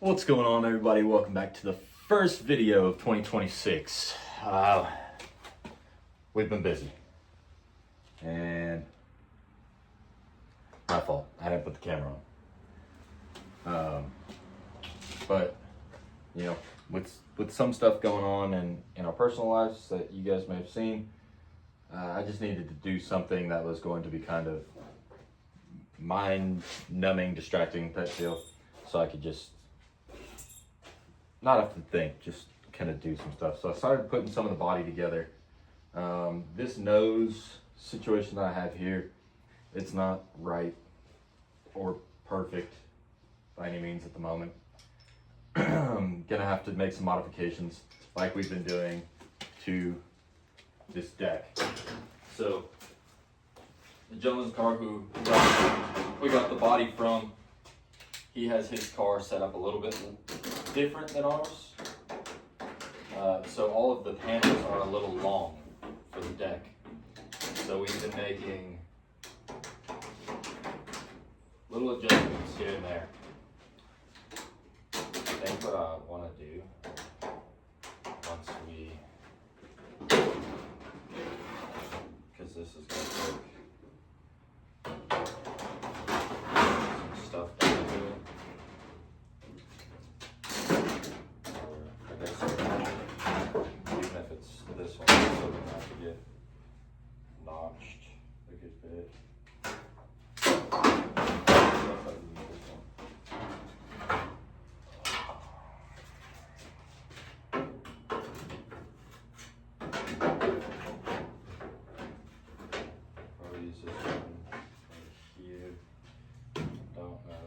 What's going on, everybody? Welcome back to the first video of 2026. We've been busy, and my fault. I didn't put the camera on. But you know, with some stuff going on in our personal lives that you guys may have seen, I just needed to do something that was going to be kind of mind-numbing, distracting type deal, so I could just not have to think, just kind of do some stuff. So I started putting some of the body together. This nose situation that I have here, it's not right or perfect by any means at the moment. I'm gonna have to make some modifications like we've been doing to this deck. So the gentleman's car who we got the body from, he has his car set up a little bit different than ours. So all of the panels are a little long for the deck. So we've been making little adjustments here and there. I think what I want to do once we, because this is going to take some stuff down to it. Even if it's this one, I'm still gonna have to get notched a good bit. Probably use this one right here. Don't know.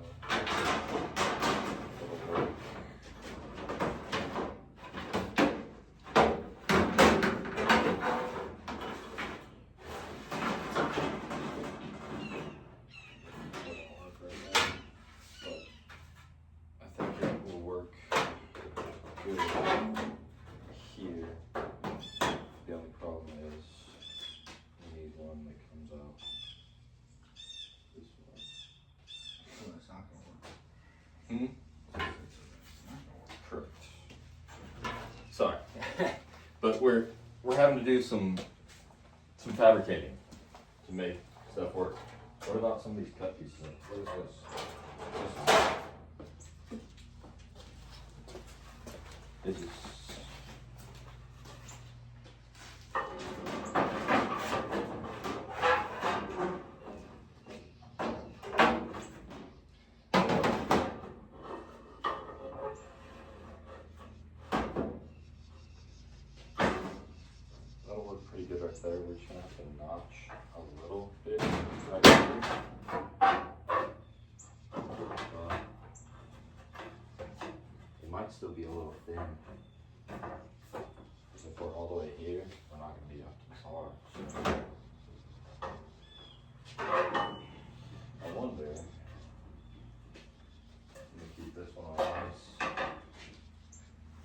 It'll work. Here, the only problem is we need one that comes out this way. Well, it's not gonna work. It's not gonna work. Correct. Sorry, but we're having to do some fabricating to make stuff work. What about some of these cut pieces? What is this? This is. That'll work pretty good right there. We're just gonna have to notch a little bit right here. It might still be a little thin. If we're all the way here, we're not gonna be up to par. I wonder. Let me keep this one on ice.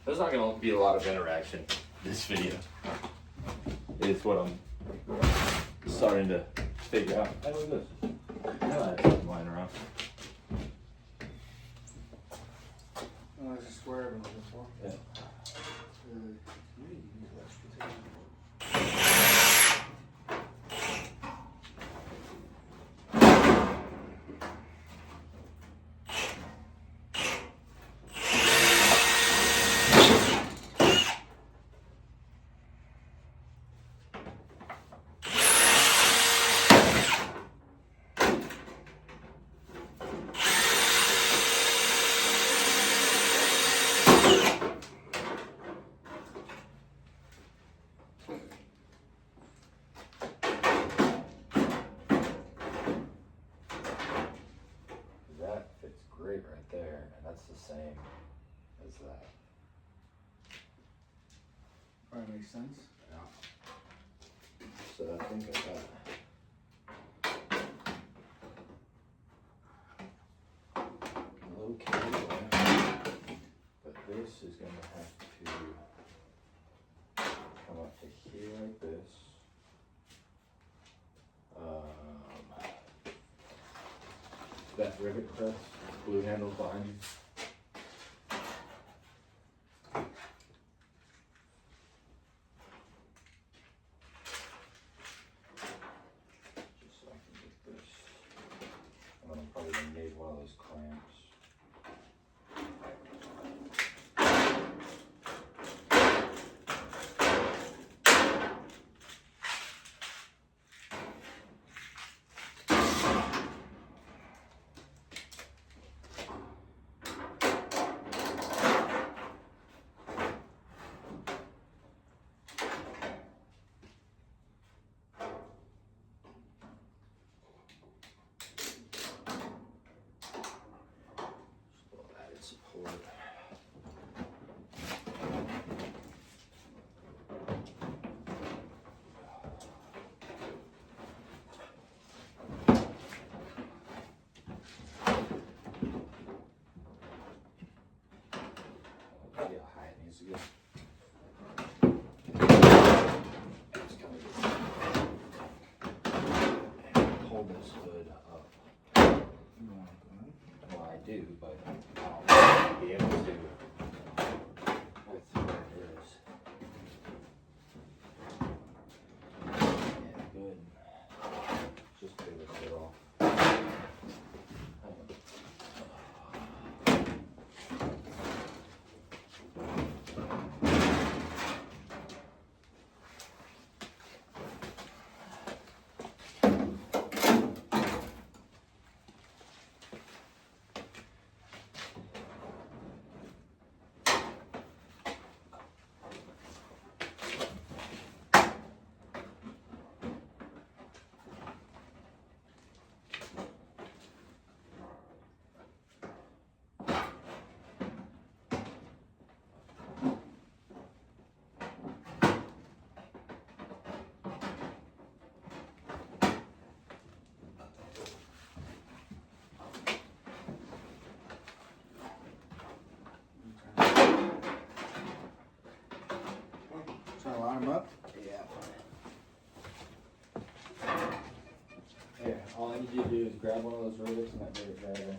There's not gonna be a lot of interaction this video. It's what I'm starting to figure out. Hey, look at this. I have something lying around. Oh, there's a square I've been looking for. Yeah. That fits great right there, and that's the same as that. Probably makes sense. Yeah. So I think I got okay there, but this is going to have to come up to here like this. That rivet press, blue handle behind you. to get. Hold this hood up. You want it, Well, I do, but I'll be able to with where it is. Yeah, good. Just peel this hood off. Trying to line them up? Yeah. Here, all I need you to do is grab one of those rivets and that rivet driver.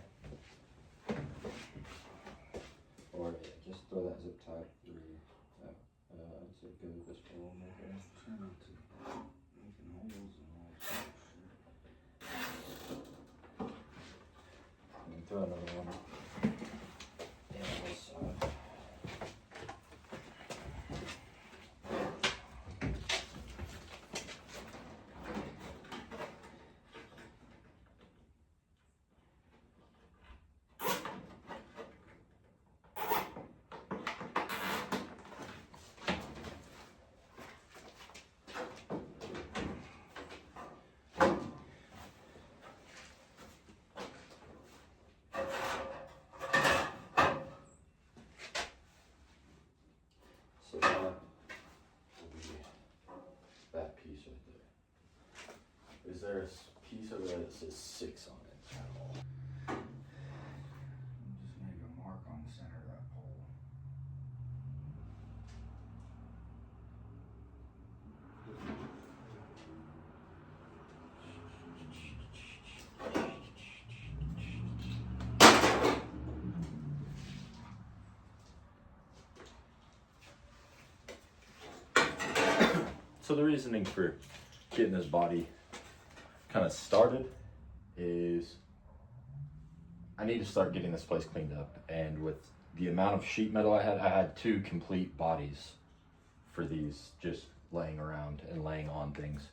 Or just throw that zip tie through. I'd say go with this one right there. Try not to making holes and all that shit. And then throw another one. Yeah, on this side. So that will be that piece right there. Is there a piece over there that says 6 on it at all? Just make a mark on the center of that pole. So the reasoning for getting this body kind of started is I need to start getting this place cleaned up. And with the amount of sheet metal I had 2 complete bodies for these just laying around and laying on things.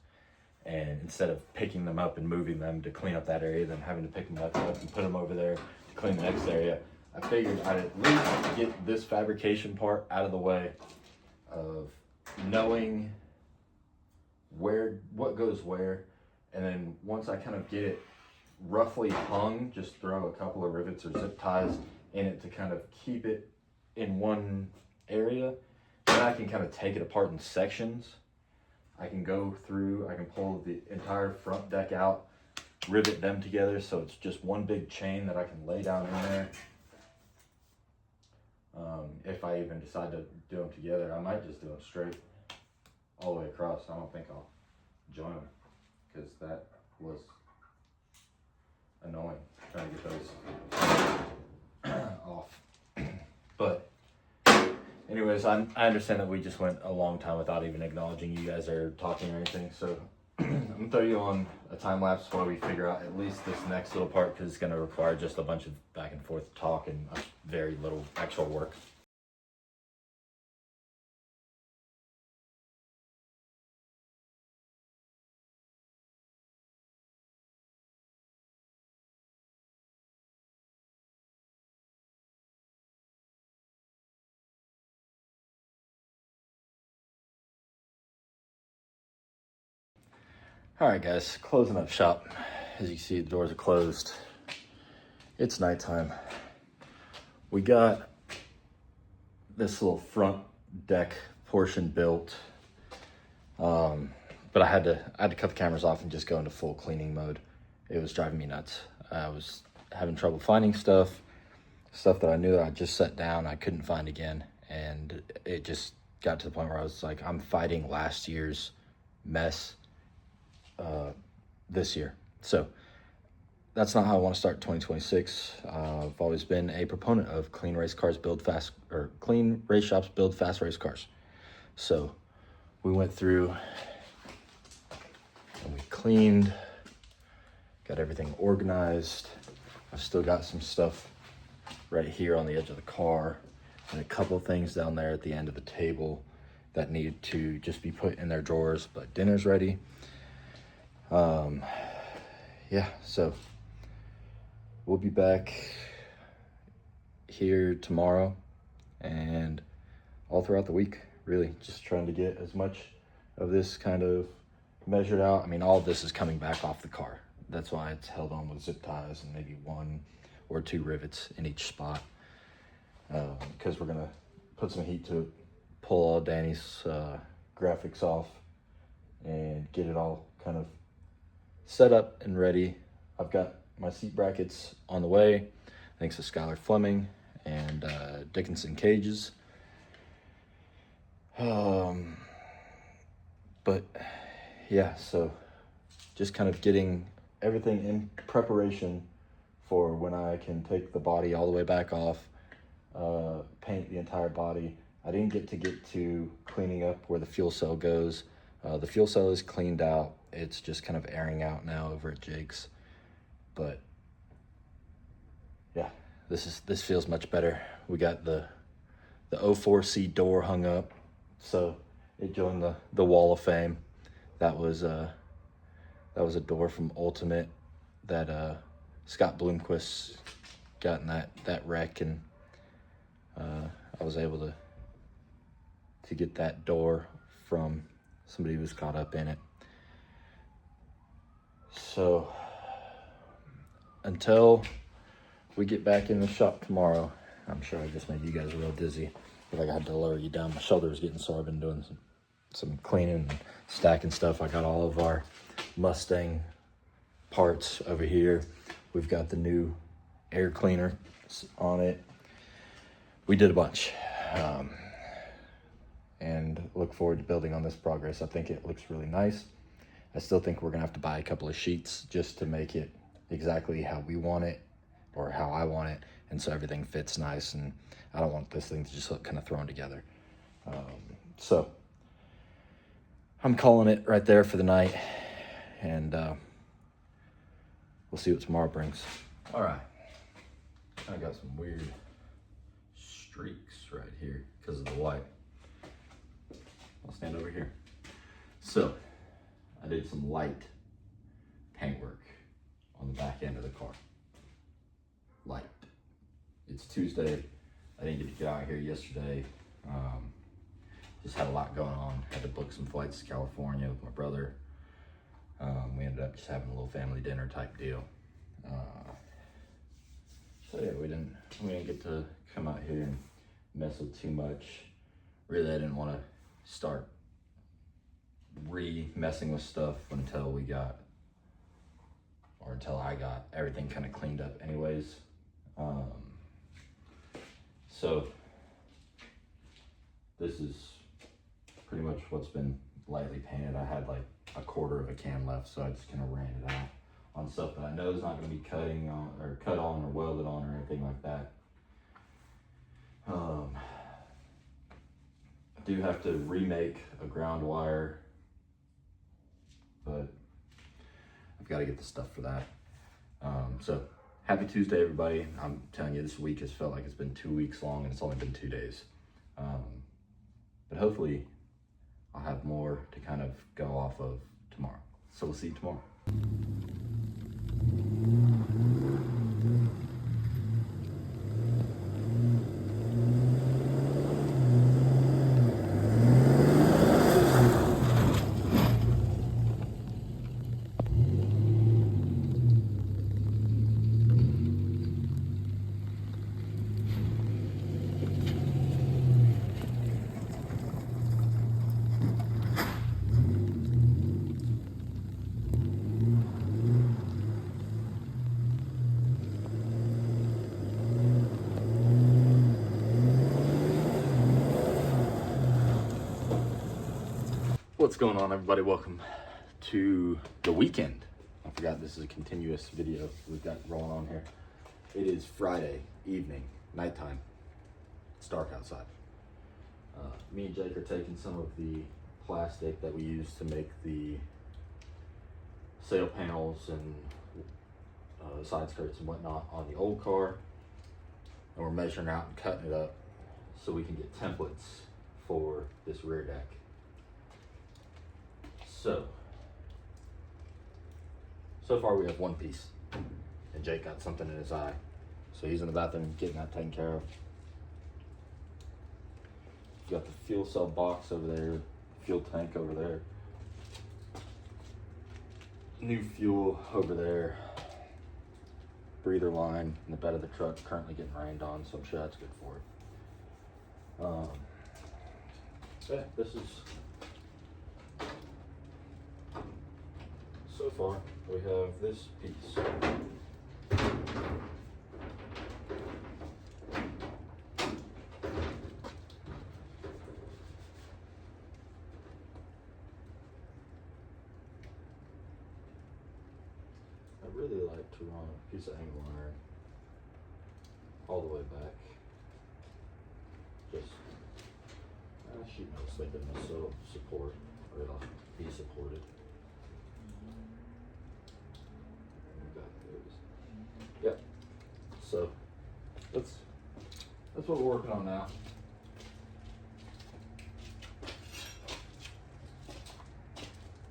And instead of picking them up and moving them to clean up that area, then having to pick them back up and put them over there to clean the next area, I figured I'd at least get this fabrication part out of the way of knowing what goes where, and then once I kind of get it roughly hung, just throw a couple of rivets or zip ties in it to kind of keep it in one area. Then I can kind of take it apart in sections. I can go through, I can pull the entire front deck out, rivet them together so it's just one big chain that I can lay down in there. If I even decide to do them together, I might just do them straight all the way across. I don't think I'll join them because that was annoying trying to get those off. But anyways, I understand that we just went a long time without even acknowledging you guys are talking or anything, so I'm gonna throw you on a time lapse while we figure out at least this next little part, because it's gonna require just a bunch of back and forth talk and very little actual work. All right, guys, closing up shop. As you see, the doors are closed. It's nighttime. We got this little front deck portion built, but I had to cut the cameras off and just go into full cleaning mode. It was driving me nuts. I was having trouble finding stuff that I knew that I just set down I couldn't find again, and it just got to the point where I was like, I'm fighting last year's mess this year. So that's not how I want to start 2026. I've always been a proponent of clean race cars build fast, or clean race shops build fast race cars. So we went through and we cleaned, got everything organized. I've still got some stuff right here on the edge of the car and a couple things down there at the end of the table that need to just be put in their drawers, but dinner's ready. Yeah, so we'll be back here tomorrow and all throughout the week, really just trying to get as much of this kind of measured out. I mean, all of this is coming back off the car. That's why it's held on with zip ties and maybe 1 or 2 rivets in each spot, because we're gonna put some heat to it, pull all Danny's graphics off and get it all kind of set up and ready. I've got my seat brackets on the way, thanks to Skylar Fleming and Dickinson Cages. But yeah, so just kind of getting everything in preparation for when I can take the body all the way back off, paint the entire body. I didn't get to cleaning up where the fuel cell goes. The fuel cell is cleaned out. It's just kind of airing out now over at Jake's. But yeah, this feels much better. We got the 04C door hung up, so it joined the wall of fame. That was a door from Ultimate that Scott Bloomquist got in that wreck, and I was able to get that door from somebody who was caught up in it. So until we get back in the shop tomorrow, I'm sure I just made you guys real dizzy, but I had to lower you down. My shoulder was getting sore. I've been doing some cleaning and stacking stuff. I got all of our Mustang parts over here. We've got the new air cleaner on it. We did a bunch, and look forward to building on this progress. I think it looks really nice. I still think we're gonna have to buy a couple of sheets just to make it exactly how we want it, or how I want it, and so everything fits nice, and I don't want this thing to just look kind of thrown together. So I'm calling it right there for the night, and we'll see what tomorrow brings. All right, I got some weird streaks right here because of the white. I'll stand over here. So I did some light paint work on the back end of the car. Light. It's Tuesday. I didn't get to get out here yesterday. Just had a lot going on. Had to book some flights to California with my brother. We ended up just having a little family dinner type deal. So yeah, we didn't get to come out here and mess with too much. Really, I didn't want to start messing with stuff until I got everything kind of cleaned up anyways. So this is pretty much what's been lightly painted. I had like a quarter of a can left, so I just kind of ran it out on stuff that I know is not going to be cut on or welded on or anything like that. I do have to remake a ground wire, but I've got to get the stuff for that. So happy Tuesday, everybody. I'm telling you, this week has felt like it's been 2 weeks long, and it's only been 2 days. But hopefully I'll have more to kind of go off of tomorrow. So we'll see you tomorrow. What's going on, everybody? Welcome to the weekend. I forgot this is a continuous video we've got rolling on here. It is Friday evening, nighttime. It's dark outside. Me and Jake are taking some of the plastic that we use to make the sail panels and side skirts and whatnot on the old car, and we're measuring out and cutting it up so we can get templates for this rear deck. So far we have one piece, and Jake got something in his eye, so he's in the bathroom getting that taken care of. You got the fuel cell box over there, fuel tank over there, new fuel over there, breather line in the bed of the truck currently getting rained on, so I'm sure that's good for it. Yeah, this is so far. We have this piece. I really like to run a piece of angle iron all the way back. Just sheet metal thickness so support, or it'll be supported. Yep. So that's what we're working on now.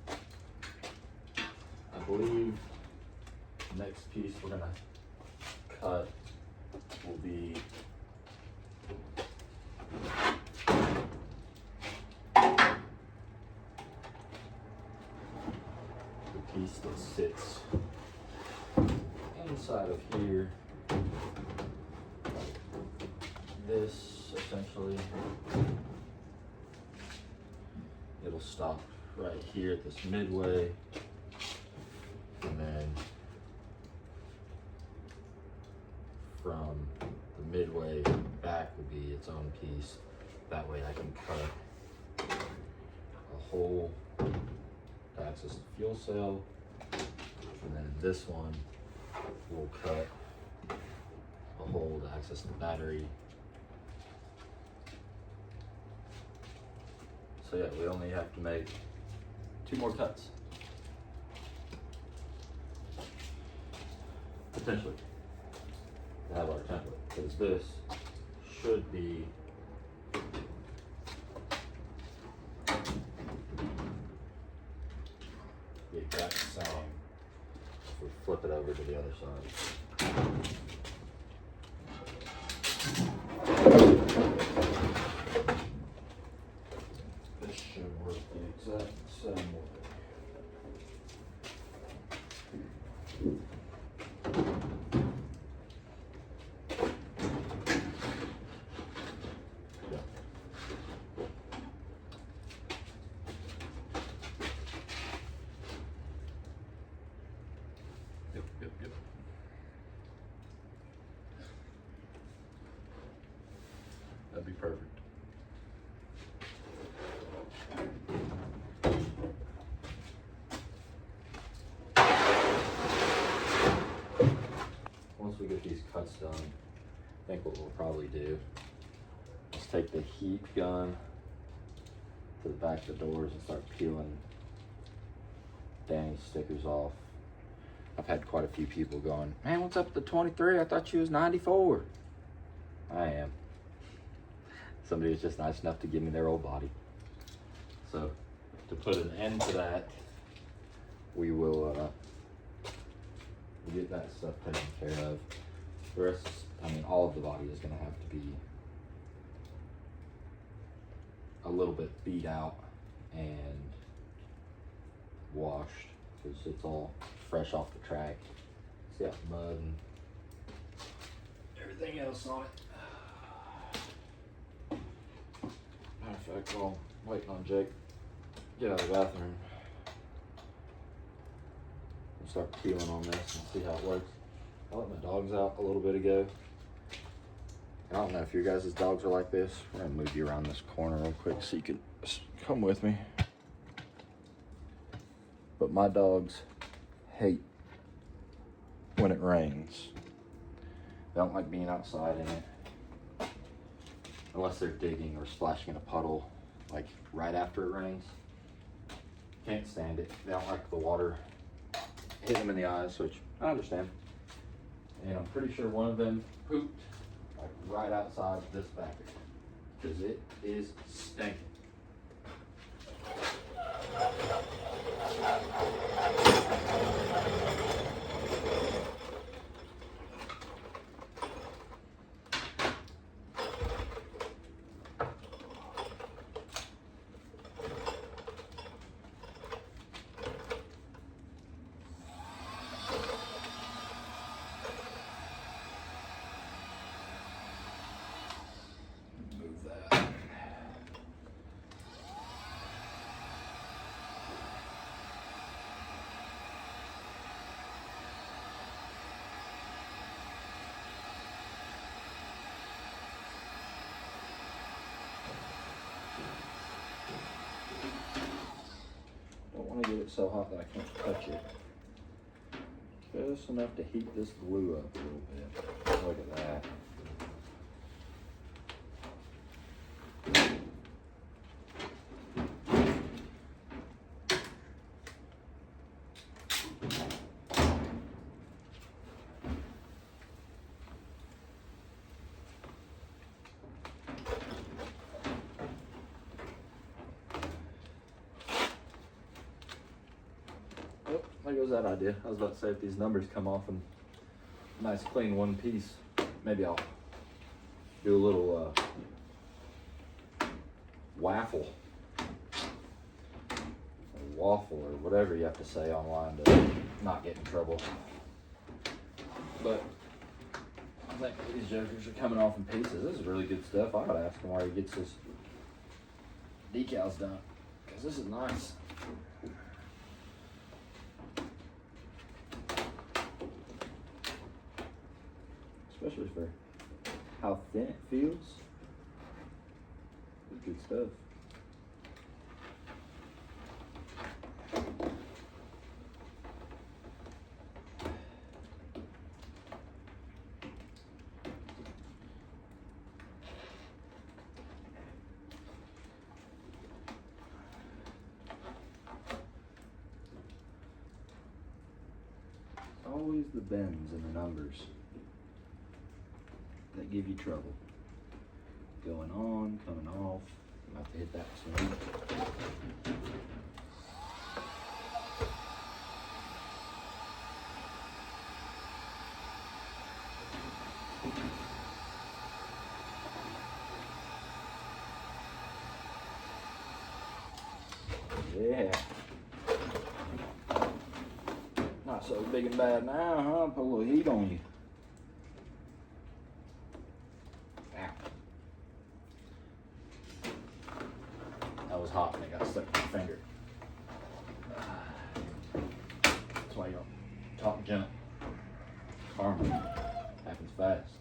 I believe the next piece we're gonna cut will be the piece that sits inside of here. This essentially, it'll stop right here at this midway, and then from the midway back will be its own piece. That way I can cut a hole to access the fuel cell, and then this one will cut a hole to access the battery. So yeah, we only have to make 2 more cuts. Potentially, to have our template, because this should be the exact same if we flip it over to the other side. This should work the exact same way. Yep. That'd be perfect. Once we get these cuts done, I think what we'll probably do is take the heat gun to the back of the doors and start peeling Danny's stickers off. I've had quite a few people going, man, what's up with the 23? I thought she was 94. I am. Somebody was just nice enough to give me their old body. So to put an end to that, we will get that stuff taken care of. The rest, all of the body is gonna have to be a little bit beat out and washed, because it's all fresh off the track. It's got mud and everything else on it. Matter of fact, while I'm waiting on Jake to get out of the bathroom, I'll start peeling on this and see how it works. I let my dogs out a little bit ago. I don't know if your guys' dogs are like this. We're gonna move you around this corner real quick so you can come with me. but my dogs hate when it rains. They don't like being outside in it. Unless they're digging or splashing in a puddle, like right after it rains. Can't stand it. They don't like the water hitting them in the eyes, which I understand. And I'm pretty sure one of them pooped like right outside this back because it is stinking. Move that. Don't want to get it so hot that I can't touch it. Just enough to heat this glue up a little bit. Look at that. Oh, there goes that idea. I was about to say if these numbers come off in nice clean one piece, maybe I'll do a little waffle, or waffle, or whatever you have to say online to not get in trouble. But I think these jokers are coming off in pieces. This is really good stuff. I gotta ask him where he gets his decals done, because this is nice. Especially for how thin it feels. It's good stuff. It's always the bends and the numbers that give you trouble. Going on, coming off. I'm about to hit that swing. Yeah. Not so big and bad now, huh? Put a little heat on you. That was hot and it got stuck in my finger. That's why you don't talk junk. Karma happens fast.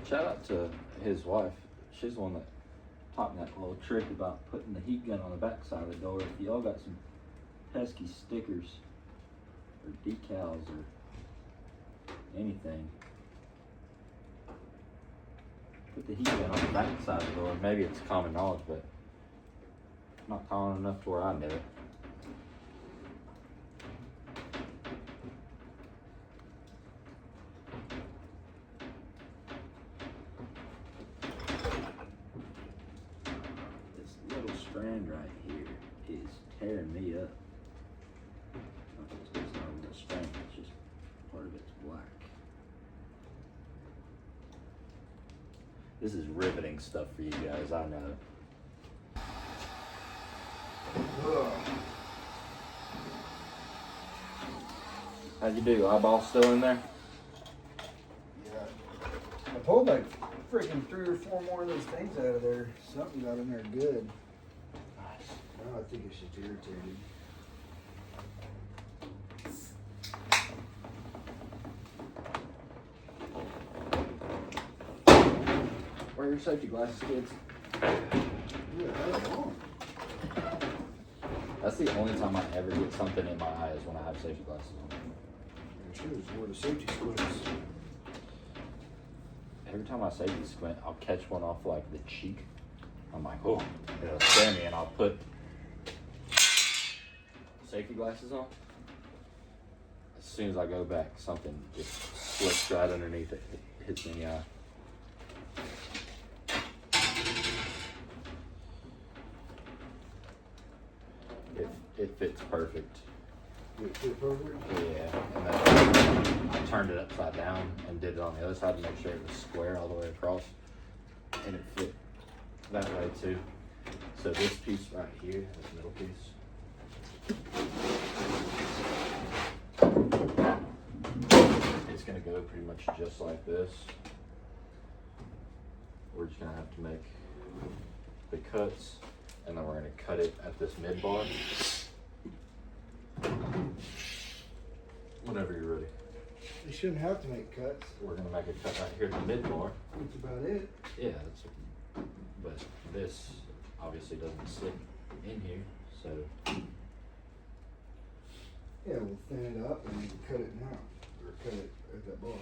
Shout out to his wife. She's the one that taught me that little trick about putting the heat gun on the back side of the door. If y'all got some pesky stickers or decals or anything, put the heat gun on the back side of the door. Maybe it's common knowledge, but not common enough to where I knew it. Strand right here is tearing me up. It's not the string. It's just part of it's black. This is riveting stuff for you guys, I know. How'd you do? Eyeball still in there? Yeah. I pulled like freaking 3 or 4 more of those things out of there. Something got in there good. Nice. Now I think it's just irritated. Wear your safety glasses, kids. Yeah, that's wrong. That's the only time I ever get something in my eye is when I have safety glasses on. It shows where the safety squints. Every time I safety squint, I'll catch one off like the cheek. I'm like, oh, it'll scare me, and I'll put safety glasses on. As soon as I go back, something just slips right underneath it, hits me in the eye. It fits perfect. It fit perfect. Yeah, and then I turned it upside down and did it on the other side to make sure it was square all the way across, and it fit that way too. So this piece right here, this middle piece, it's gonna go pretty much just like this. We're just gonna have to make the cuts, and then we're gonna cut it at this mid bar. Whenever you're ready. You shouldn't have to make cuts. We're gonna make a cut right here at the mid bar. That's about it. Yeah, that's. But this obviously doesn't slip in here, so Yeah, we'll thin it up and you can cut it now. Or cut it at that bar.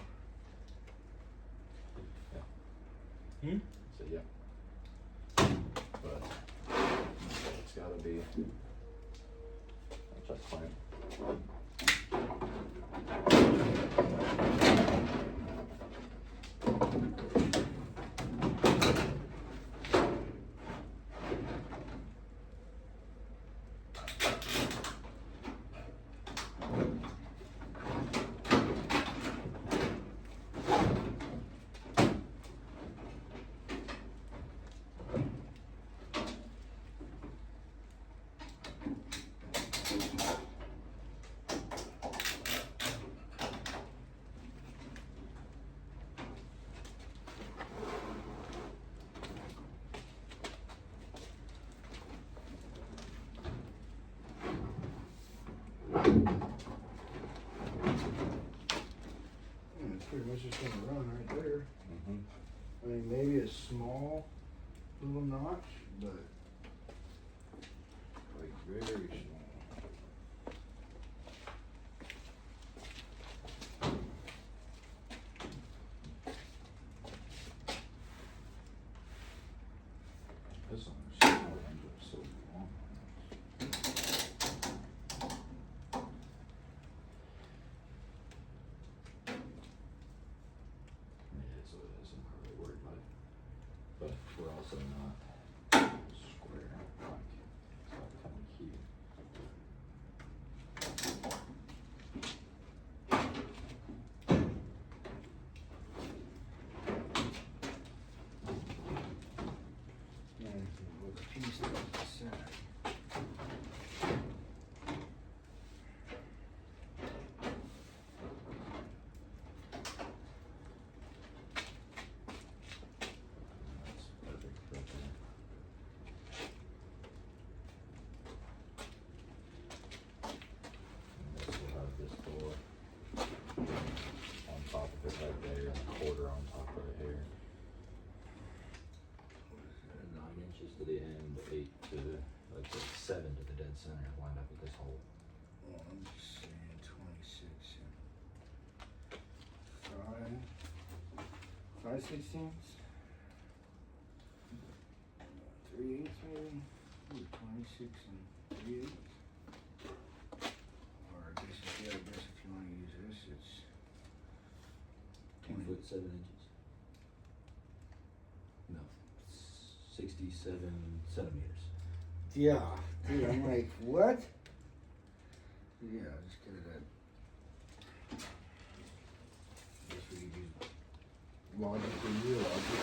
so yeah. But it's gotta be. I'll just plan. Yeah, it's pretty much just gonna run right there. Mm-hmm. I mean, maybe a small little notch, but like very small. This one is so long. Yeah, so it is. I'm not really worried about it. But we're also not square. Like, it's like coming here. And with a piece that was the center. That's perfect right there. And this will have this door on top of it right there, and a quarter on top right here. 9 inches to the end, 8 to the, like 7 to the dead center, lined up with this hole. Well, I'm just saying 26 and 5/16. 3/8 maybe? Ooh, 26 and 3/8. Or I guess if you want to use this, it's 2 foot 7 inches. No, 67 centimeters. yeah. Dude, I'm like, what? Yeah, just get it at logic or your logic.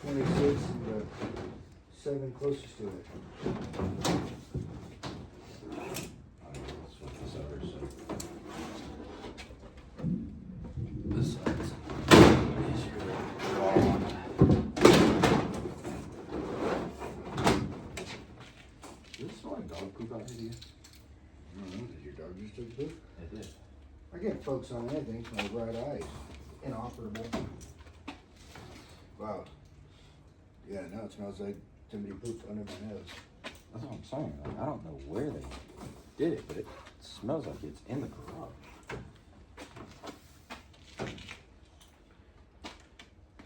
26 and the 7 closest to it. Let's flip this over so this side's easier to draw on. Did this smell like dog poop out here to you? I don't know, did your dog just take a poop? It did. I can't focus on anything with my right eye. Inoperable. Wow. Yeah, now it smells like somebody pooped under my nose. That's what I'm saying. Like, I don't know where they did it, but it smells like it's in the garage.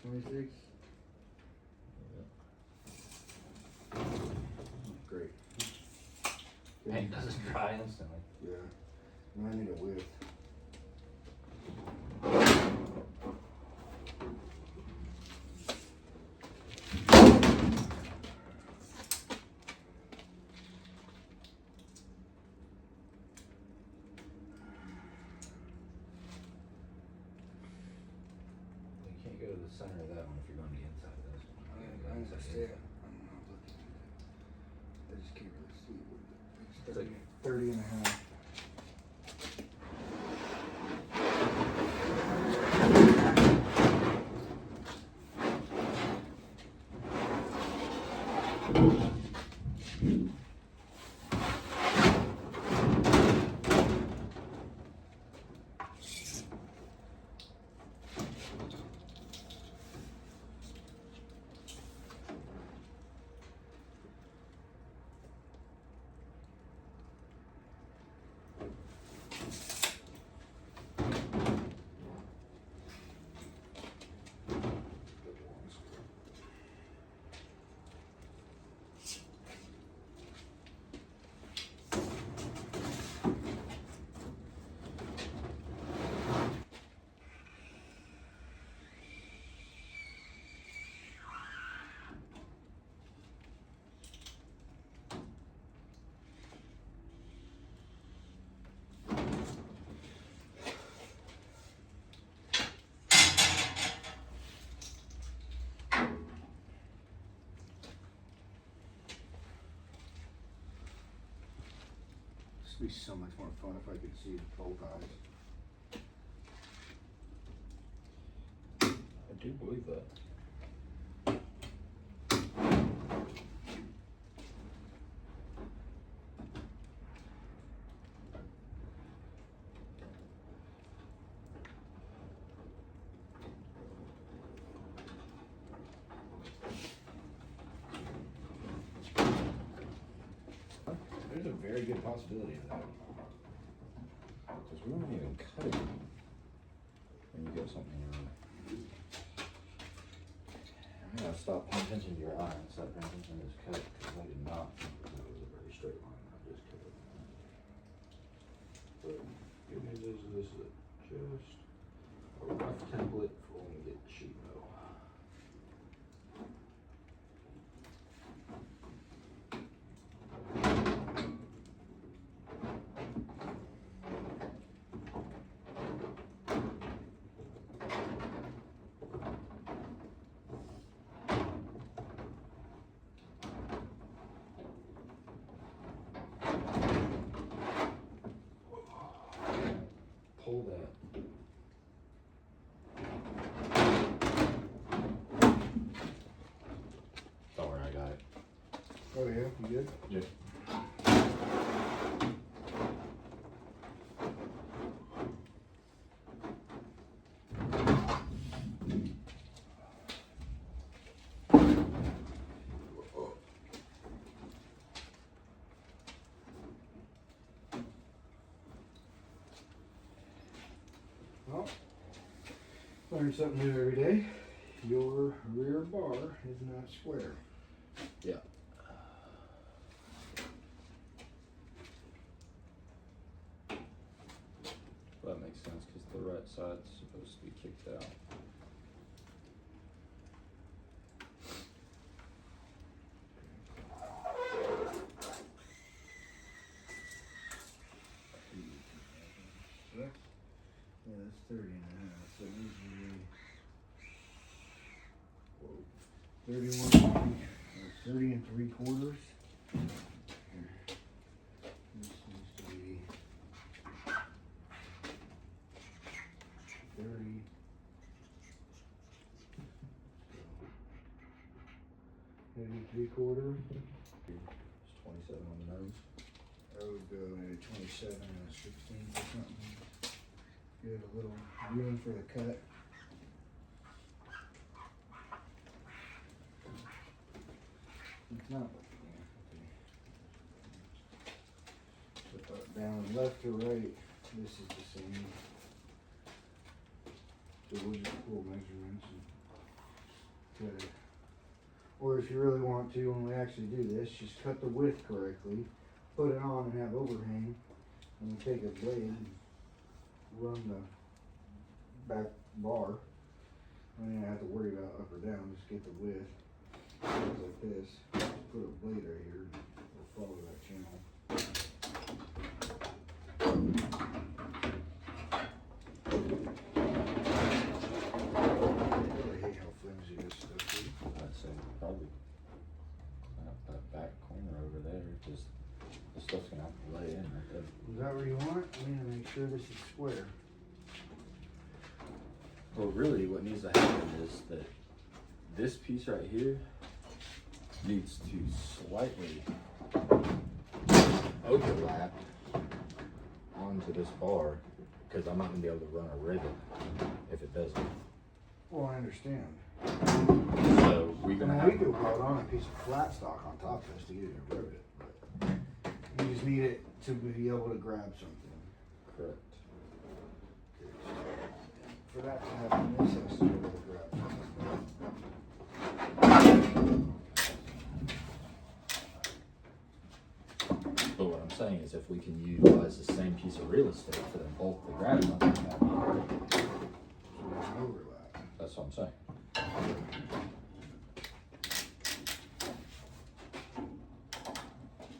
26. Great. Paint doesn't dry instantly. Yeah. Now I need a whiff. You can't go to the center of that one if you're going to the inside of this one. You gotta go I inside the understand. inside. I'm not looking at it. I just can't really see what It's it's like- 30 and a half. This would be so much more fun if I could see both eyes. I do believe that. There's a very good possibility of that. Because we won't even cut it when you get something in your eye. I'm gonna stop paying attention to your eye and start paying attention to this cut because I did not think that was a very straight line. I just cut it. But good news is this is just a rough template for when we get the sheet metal. Pull that. Don't worry, I got it. Oh yeah, you good? Yeah. Well, learn something new every day. Your rear bar is not square. Yeah. That makes sense because the right side's supposed to be kicked out. Yeah, that's 30 and a half. So usually 31, 30 3/4. This needs to be 30. 3/4. It's 27 on the nose. I would go maybe 27 and a 16 or something. Give it a little room for the cut. It's not. Put that down left to right. This is the same. So we'll just pull measurements and cut it. Or if you really want to, when we actually do this, just cut the width correctly, put it on and have overhang, and we take a blade and run the back bar. I don't have to worry about up or down, just get the width. Things like this. Put a blade right here, we'll follow that channel. I really hate how flimsy this stuff is. I'd say probably clean up that back corner over there. Just the stuff's gonna have to lay in right there. Is that where you want it? I need to make sure this is square. Well, really, what needs to happen is that this piece right here needs to slightly overlap onto this bar, because I'm not gonna be able to run a rivet if it doesn't. Well, I understand. So we're gonna We have. could put on a piece of flat stock on top of this to get it to rivet, but you just need it to be able to grab something. Correct. For that to happen, this has to be able to grab something. But what I'm saying is, if we can utilize the same piece of real estate for them both to grab something, that'd be great. So there's an overlap. That's what I'm saying.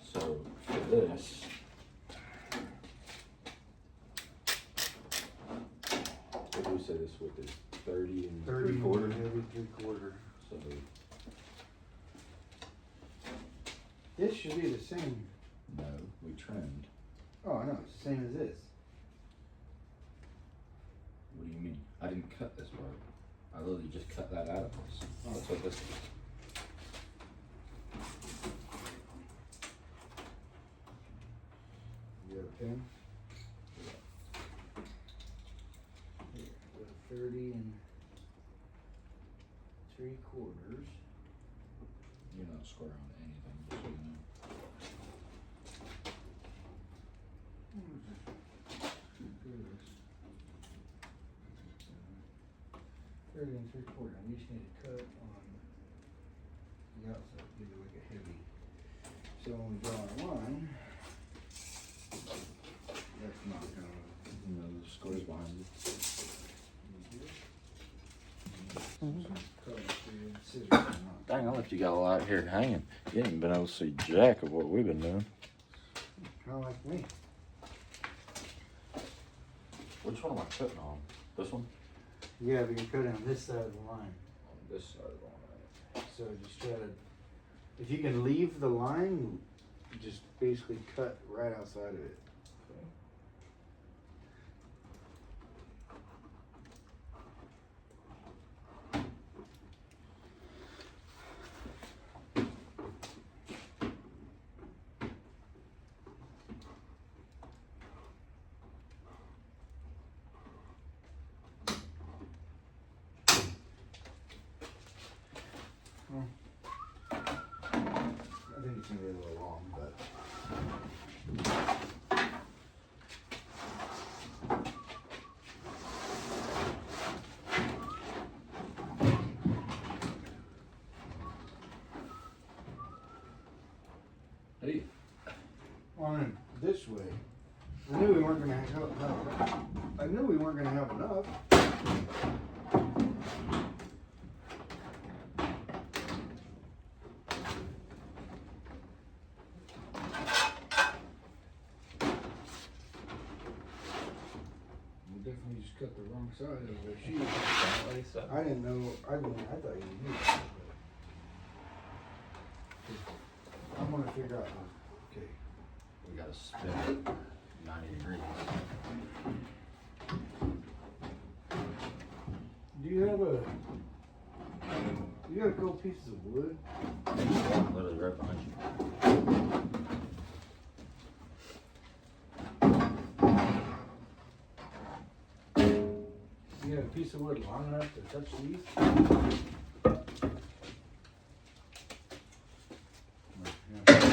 So for this, what do we say this width is? 30 and 3/4? Maybe 3/4. So This should be the same. no, we trimmed. Oh, I know, it's the same as this. What do you mean? I didn't cut this part. I literally just cut that out of this. That's what this is. You have a pen? Here, go 30 3/4. You're not square on anything, just so you know. Thirty and 3/4. We just need to cut on the outside, give it like a heavy. So when we draw our line, that's not gonna. You know, the squares behind it. Scissors are not. Dang, I left you guys out here hanging. You ain't been able to see jack of what we've been doing. Kinda like me. Which one am I cutting on? This one? Yeah, but you're cutting on this side of the line. On this side of the line. So just try to, if you can leave the line, just basically cut right outside of it. I think it's gonna be a little long, but. Hey, On this way. I knew we weren't gonna have enough. I knew we weren't gonna have enough. We definitely just cut the wrong side of the sheet. I didn't know. I thought you knew. want to figure out. Okay. We gotta spin it 90 degrees. Do you have a couple pieces of wood? Literally right behind you. You have a piece of wood long enough to touch these? Trying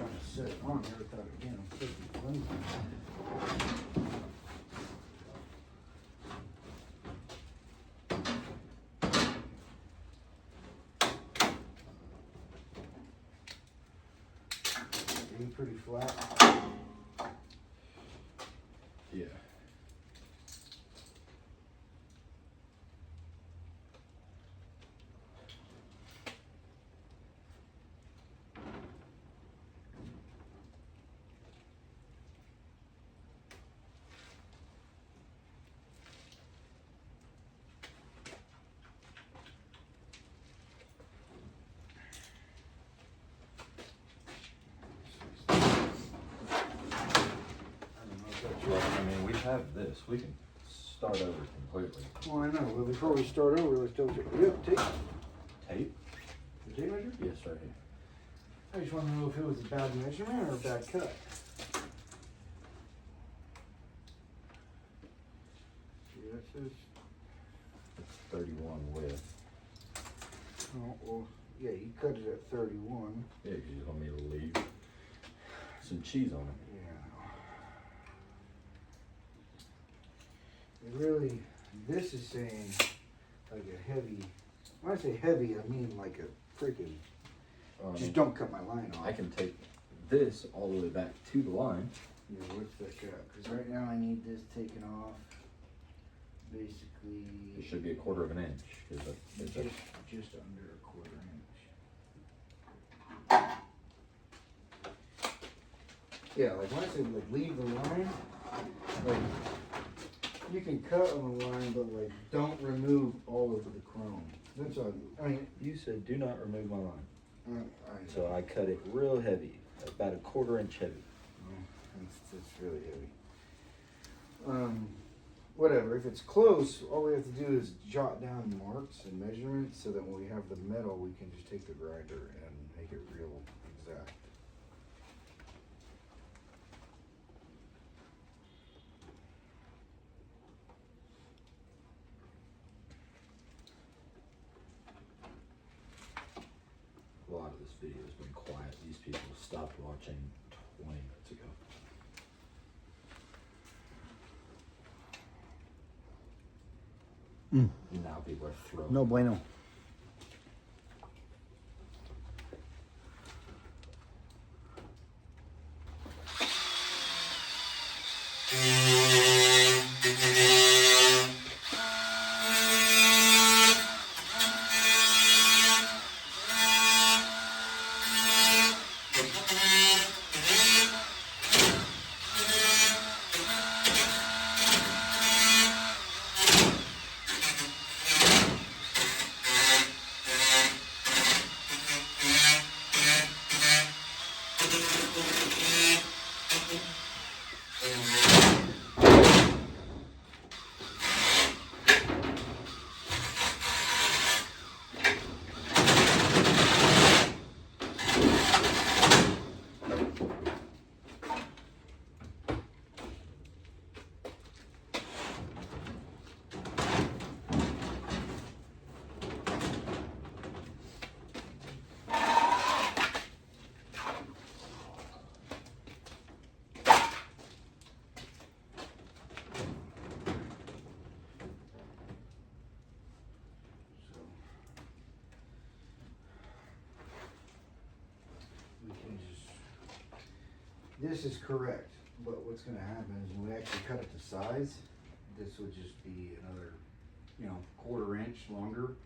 to set it on here without it getting flimsy. Being pretty flat. Yeah. Well, I mean, we have this. We can start over completely. Well, I know, but before we start over, let's double check. You have tape? Tape? The tape measure? Yes, right here. I just want to know if it was a bad measurement or a bad cut. See, that says, It's 31 width. oh, well, yeah, you cut it at 31. Yeah, because you want me to leave some cheese on it. Yeah. It really, this is saying like a heavy, when I say heavy, I mean like a freaking, just don't cut my line off. I can take this all the way back to the line. Yeah, what's that cut? Because right now I need this taken off. Basically, It should be 1/4 of an inch. 'Cause it's just under a 1/4 inch. Yeah, like when I say like leave the line, like you can cut on the line, but like don't remove all of the chrome. That's all. I mean, You said do not remove my line. I So I cut it real heavy, about a 1/4 inch heavy. It's really heavy. Whatever. If it's close, all we have to do is jot down marks and measurements, so that when we have the metal, we can just take the grinder and make it real exact. A lot of this video has been quiet. These people stopped watching 20 minutes ago. Now people are throwing. No bueno. This is correct, but what's gonna happen is when we actually cut it to size, this would just be another, 1/4 inch longer.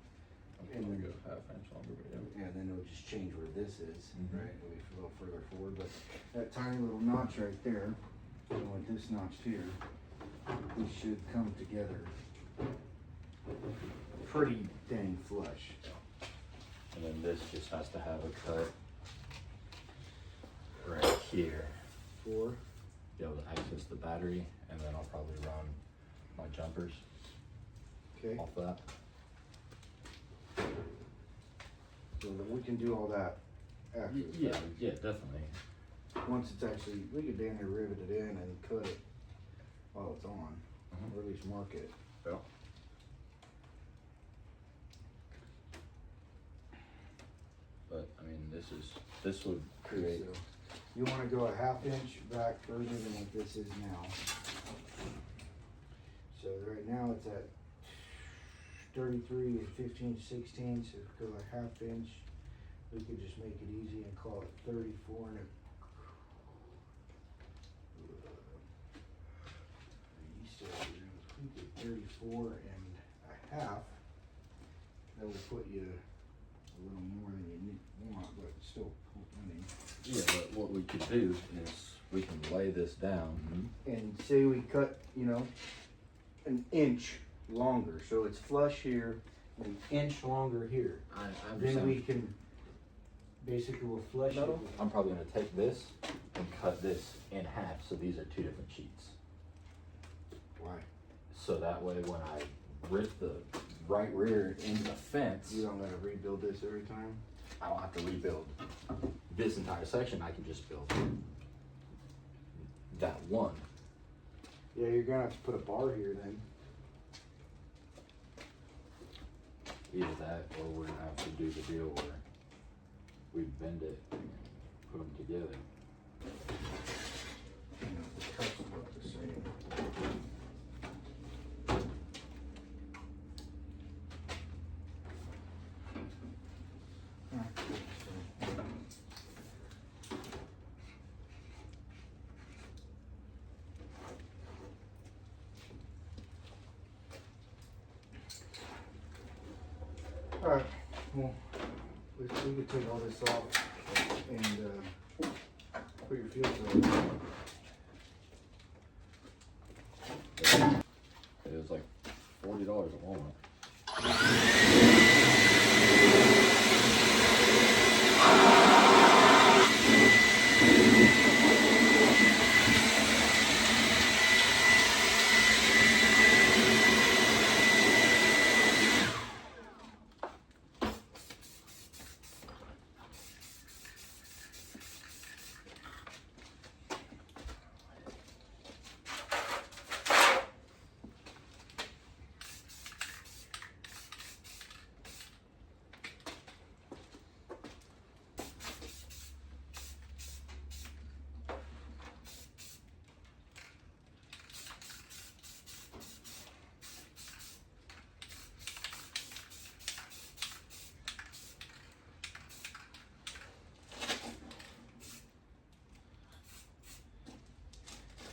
And then, go 1/2 inch longer, but yeah. yeah, then it would just change where this is, Mhm. right? It'll be a little further forward, but that tiny little notch right there, and with this notch here, we should come together pretty dang flush. And then this just has to have a cut right here. For Be able to access the battery, and then I'll probably run my jumpers okay, off that. so that we can do all that after. the Yeah, fact. yeah, definitely. Once it's actually, we could damn near rivet it in and cut it while it's on, Mhm. or at least mark it. Yeah. But I mean, this would create. So, you wanna go a 1/2 inch back further than what this is now. So right now it's at 33 and 15/16, so if we go a 1/2 inch, we could just make it easy and call it 34 and we did 34 and a half. That will put you a little more than you want, but still plenty. Yeah, but what we could do is we can lay this down. And say we cut, you know, an inch longer, so it's flush here, an inch longer here. I Then we can, basically we'll flush it. I'm probably gonna take this and cut this in half, so these are two different sheets. Why? So that way when I rip the right rear into the fence, You don't gotta rebuild this every time? I don't have to rebuild this entire section, I can just build that one. Yeah, you're gonna have to put a bar here then. Either that, or we're gonna have to do the deal where we bend it and put them together. You know, the cuts look the same. Alright, well, we could take all this off and, put your fuel cell. It was like $40 at Walmart.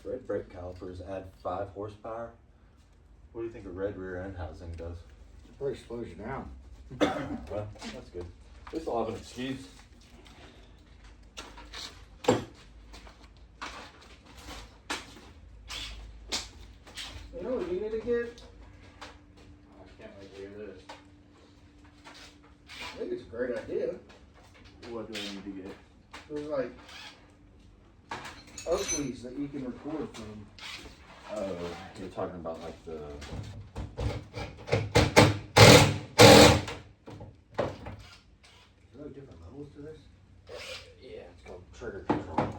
Red brake calipers add 5 horsepower. What do you think a red rear end housing does? Probably slows you down. Well, that's good. At least I'll have an excuse. You know what you need to get? I can't wait to hear this. I think it's a great idea. What do I need to get? There's like Oakleys that you can record from. Oh, you're talking about like the. Is there like different levels to this? Yeah, it's called trigger control.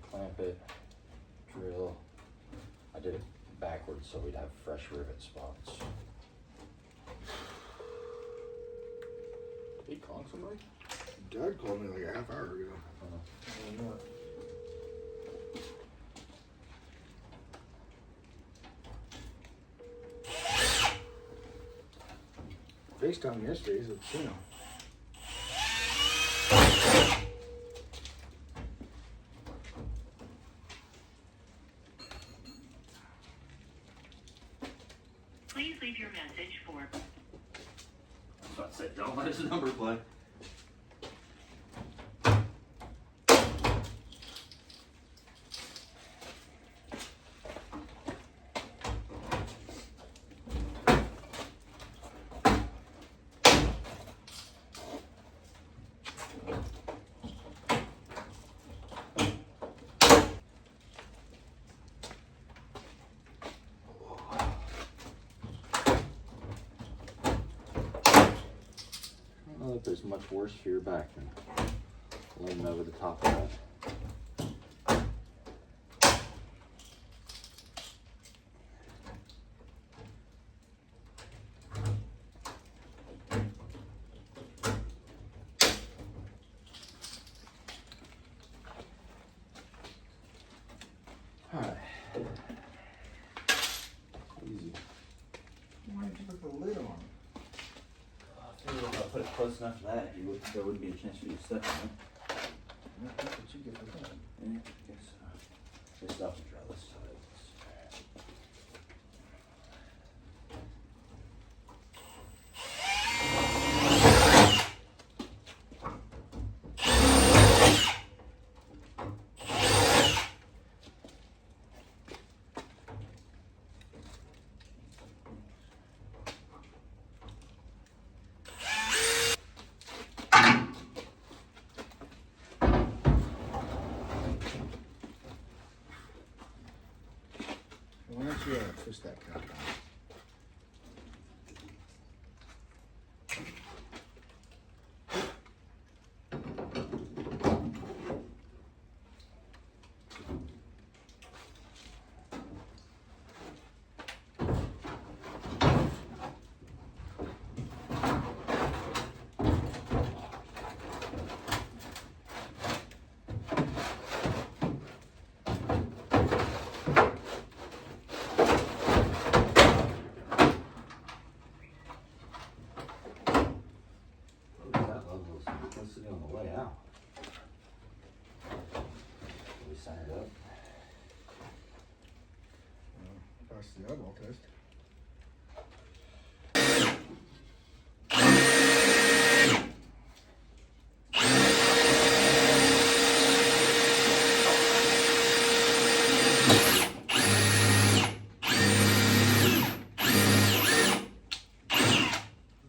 Clamp it, drill. I did it backwards so we'd have fresh rivet spots. You calling somebody? Doug called me like a half hour ago. FaceTime yesterday, he's at casino. Please leave your message for. I was about to say, don't let his number play. I don't know if there's much worse for your back than laying over the top of that. Alright. Easy. Why didn't you put the lid on? I figured if I put it close enough to that, there wouldn't be a chance for you to step on it. That's what you get for that. Yeah, I guess so. Just have to try this side. Why don't you twist that cap down? That level is simplicity on the way out. We sign it up. Pass the eyeball test.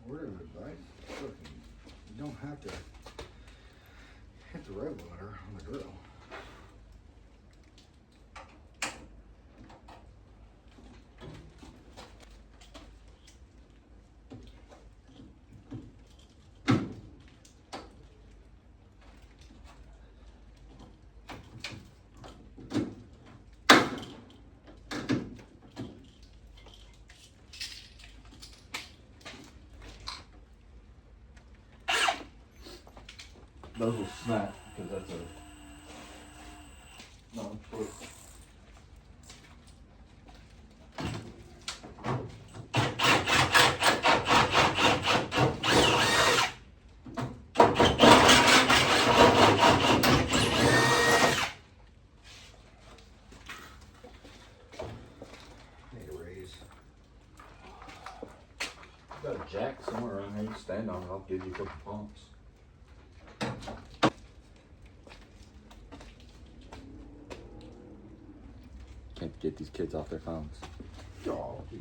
Word of advice, look, you don't have to hit the red letter on the drill. Those will snap because that's a non-twist. Need a raise. Got a jack somewhere around here. You can stand on it. I'll give you a couple pumps. Can't get these kids off their phones. Oh, boy.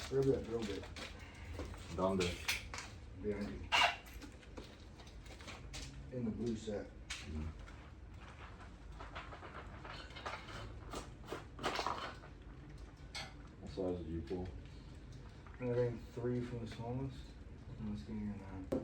Grab that drill bit Donda. behind you. In the blue set. What size did you pull? I think 3 from the smallest. And let's get here now.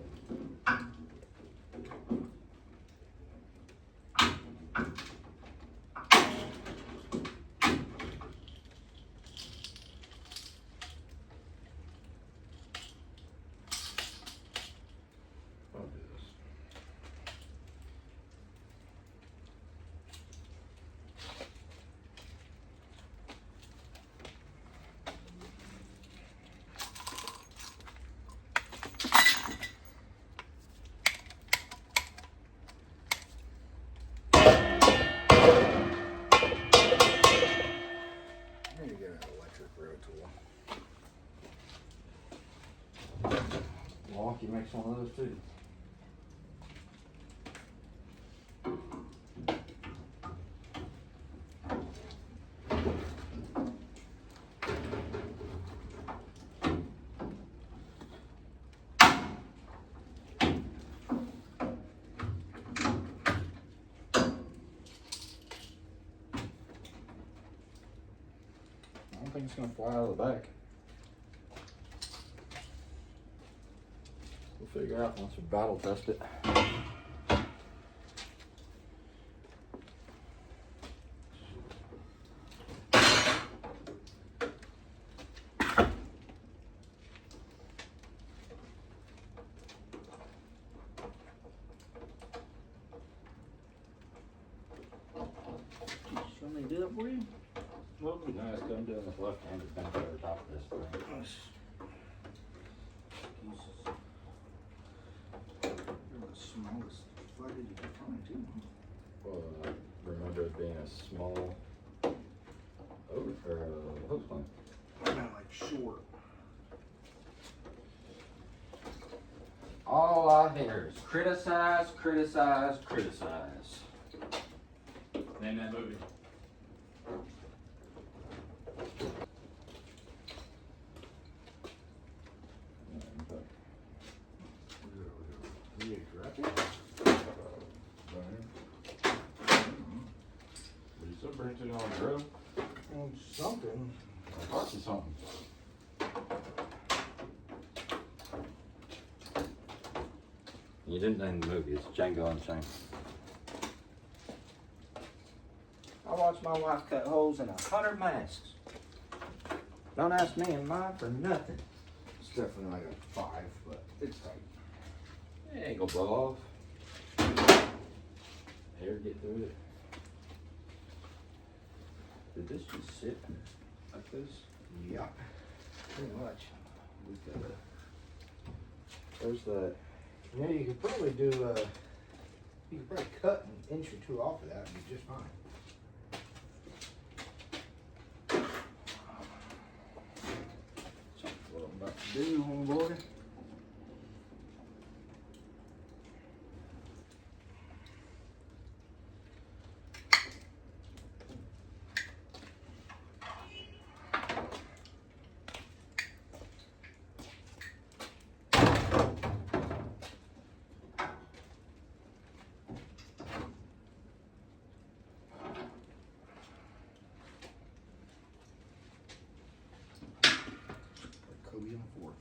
Wonky makes one of those too. I don't think it's gonna fly out of the back. We'll figure out once we battle test it. Want me to do that for you? Well, it'd be nice, 'cause I'm doing this left-handed thing over top of this thing. You're the smallest flathead you can find too. Well, I remember it being a small hose clamp. I meant like short. All I hear is criticize, criticize, criticize. Name that movie. Lisa brings it on the road. Something. I'll talk you something. You didn't name the movie. It's Django Unchained. I watched my wife cut holes in 100 masks. Don't ask me and mine for nothing. It's definitely like a 5, but it's tight. It ain't gonna blow off. Air get through it. Did this just sit like this? Yeah. Pretty much. We've got Where's that? Yeah, you could probably do, you could probably cut an inch or 2 off of that and be just fine. What I'm about to do, homeboy. Kobe on 4.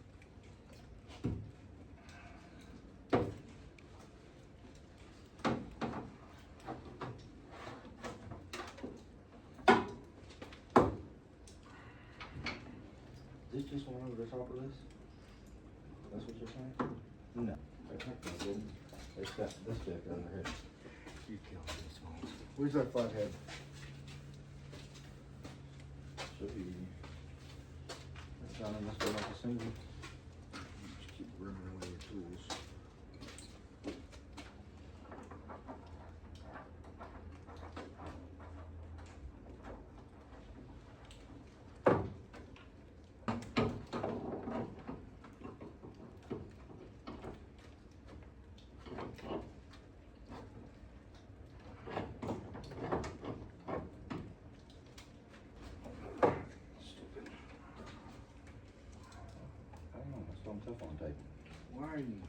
This just went over the top of this? That's what you're saying? No. I think I didn't. It's got this jack under here. You killed this one. Where's that flathead? Should be. It's down in this one like a single. Just keep running away with tools. Stupid. I don't know. That's what I'm tough on tape. Why are you?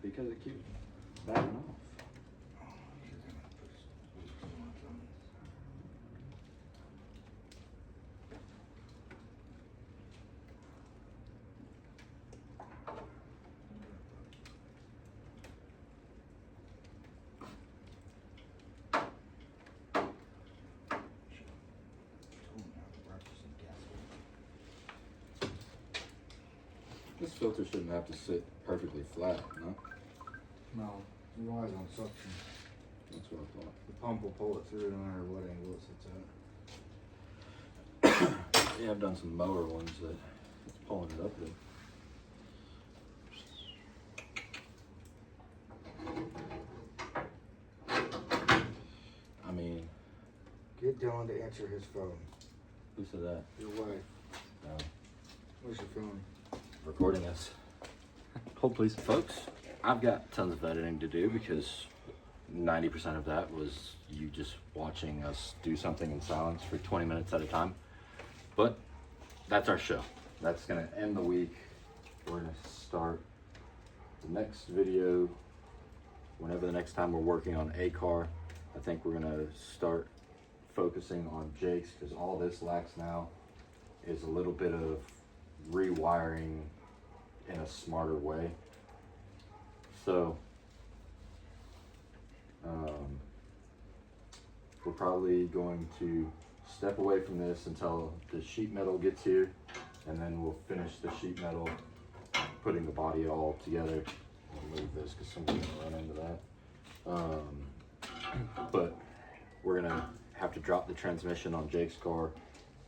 Because it keeps backing off. You're gonna put some on. This filter shouldn't have to sit perfectly flat, no? No, it relies on suction. That's what I thought. The pump will pull it through no matter what angle it sits at. Yeah, I've done some mower ones that it's pulling it up there. I mean, Get Dylan to answer his phone. who said that? Your wife. No, Where's your phone? recording us. Hold please. Folks, I've got tons of editing to do because 90% of that was you just watching us do something in silence for 20 minutes at a time. But that's our show. That's gonna end the week. We're gonna start the next video whenever the next time we're working on a car. I think we're gonna start focusing on Jake's because all this lacks now is a little bit of rewiring in a smarter way. So we're probably going to step away from this until the sheet metal gets here, and then we'll finish the sheet metal, putting the body all together. I'll move this because someone's gonna run into that. But we're gonna have to drop the transmission on Jake's car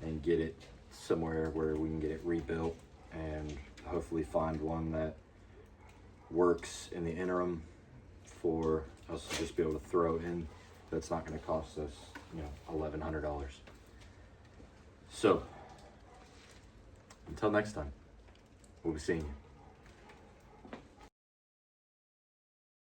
and get it somewhere where we can get it rebuilt, and hopefully find one that works in the interim for us to just be able to throw in. That's not going to cost us, you know, $1,100. So until next time, we'll be seeing you.